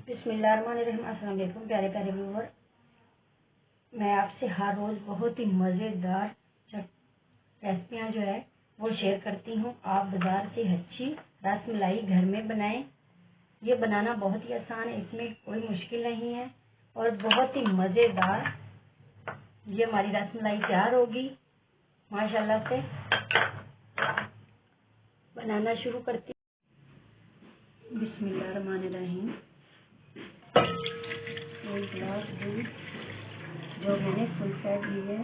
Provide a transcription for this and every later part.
बिस्मिल्लाहिर्रहमानिर्रहीम। अस्सलाम वालेकुम प्यारे प्यारे व्यूअर, मैं आपसे हर रोज़ बहुत ही मज़ेदार रेसिपियाँ जो है वो शेयर करती हूँ। आप बाज़ार से अच्छी रसमलाई घर में बनाएं। ये बनाना बहुत ही आसान है, इसमें कोई मुश्किल नहीं है और बहुत ही मज़ेदार ये हमारी रसमलाई तैयार होगी। माशाल्लाह से बनाना शुरू करती हूँ। बिस्मिल्लाहिर्रहमानिर्रहीम। एक गिलास दूध जो मैंने फुल फैट ली है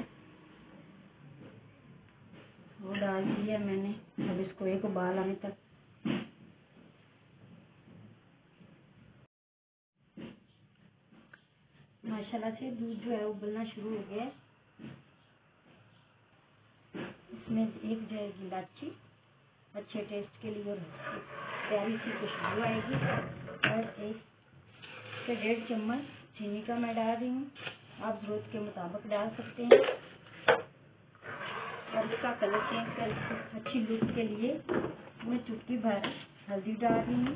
वो डाल दिया मैंने। अब इसको एक उबाल आने तक माशाल्लाह से दूध जो है उबलना शुरू हो गया। इसमें एक जाएगी इलायची अच्छे टेस्ट के लिए और प्यारी सी खुशबू आएगी और 1 से 1.5 चम्मच चीनी का मैं डाल रही हूँ। आप ज़रूरत के मुताबिक डाल सकते हैं। और इसका कलर चेंज कर अच्छी लुक के लिए मैं चुटकी भर हल्दी डाल रही हूँ।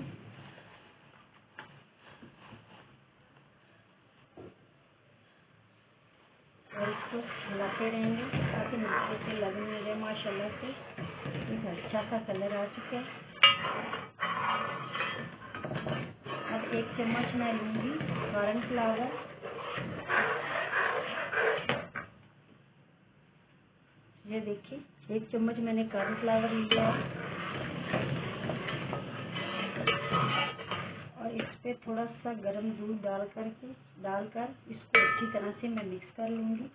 और इसको हिलाते रहेंगे ताकि नीचे से लग नहीं जाए। माशाल्लाह से एक अच्छा सा कलर आ चुका है। अब 1 चम्मच मैं लूँगी कॉर्नफ्लावर। ये देखिए 1 चम्मच मैंने कॉर्नफ्लावर लिया है और इस पे थोड़ा सा गर्म दूध डालकर इसको अच्छी तरह से मैं मिक्स कर लूँगी।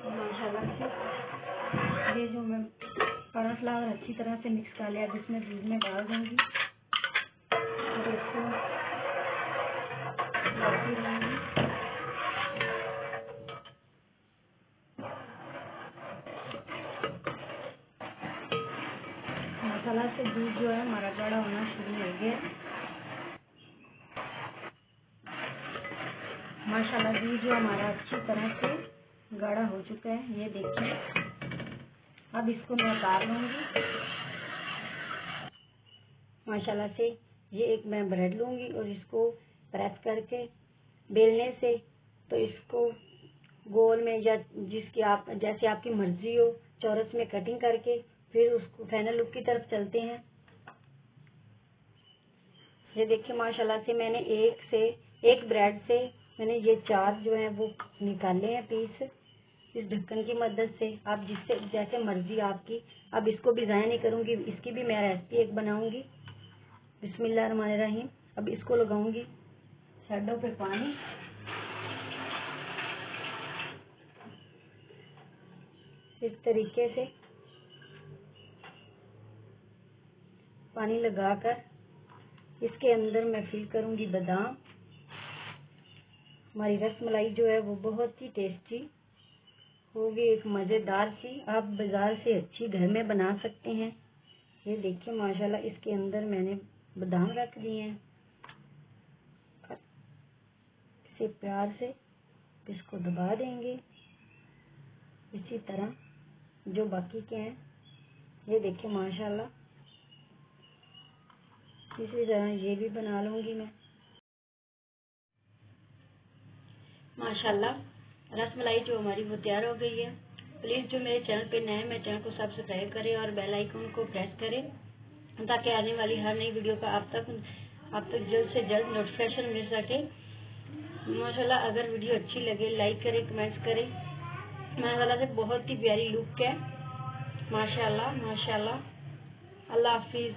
माशाल्लाह से ये जो मैं कॉर्नफ्लावर अच्छी तरह से मिक्स कर लिया, जिसमें दूध में डाल दूँगी और इसको मिलाती रहूँगी। माशाल्लाह से दूध जो है हमारा गाढ़ा होना शुरू हो गया। माशाल्लाह दूध जो हमारा अच्छी तरह से गाढ़ा हो चुका है। ये देखिए अब इसको मैं उतार लूँगी। माशाल्लाह से ये एक मैं ब्रेड लूँगी और इसको प्रेस करके बेलने से तो इसको गोल में या जैसे आपकी मर्जी हो चौरस में कटिंग करके फिर उसको फाइनल लुक की तरफ चलते हैं। ये देखिए माशाल्लाह से मैंने एक ब्रेड से मैंने ये 4 जो है वो निकाले हैं पीस इस ढक्कन की मदद से। आप जैसे मर्जी आपकी। अब इसको भी ज़ाया नहीं करूँगी, इसकी भी मैं रेसिपी एक बनाऊँगी। बिस्मिल्लाहिर्रहमानिर्रहीम। अब इसको लगाऊंगी साइडों पे पानी। इस तरीके से पानी लगाकर इसके अंदर मैं फिल करूंगी बादाम। हमारी रसमलाई जो है वो बहुत ही टेस्टी होगी, एक मज़ेदार सी। आप बाजार से अच्छी घर में बना सकते हैं। ये देखिए माशाल्लाह इसके अंदर मैंने बादाम रख दिए हैं। इसे प्यार से इसको दबा देंगे इसी तरह जो बाकी के हैं। ये देखिए माशाल्लाह इसी तरह ये भी बना लूँगी मैं। माशाल्लाह रसमलाई जो हमारी वो तैयार हो गई है। प्लीज़ जो मेरे चैनल पे नए हैं मेरे चैनल को सब्सक्राइब करें और बेल आइकन को प्रेस करें ताकि आने वाली हर नई वीडियो का आप तक जल्द से जल्द नोटिफिकेशन मिल सके। माशाल्लाह अगर वीडियो अच्छी लगे लाइक करें, कमेंट्स करें। माशाल्लाह से बहुत ही प्यारी लुक है। माशाल्लाह माशाल्लाह। अल्लाह हाफिज़।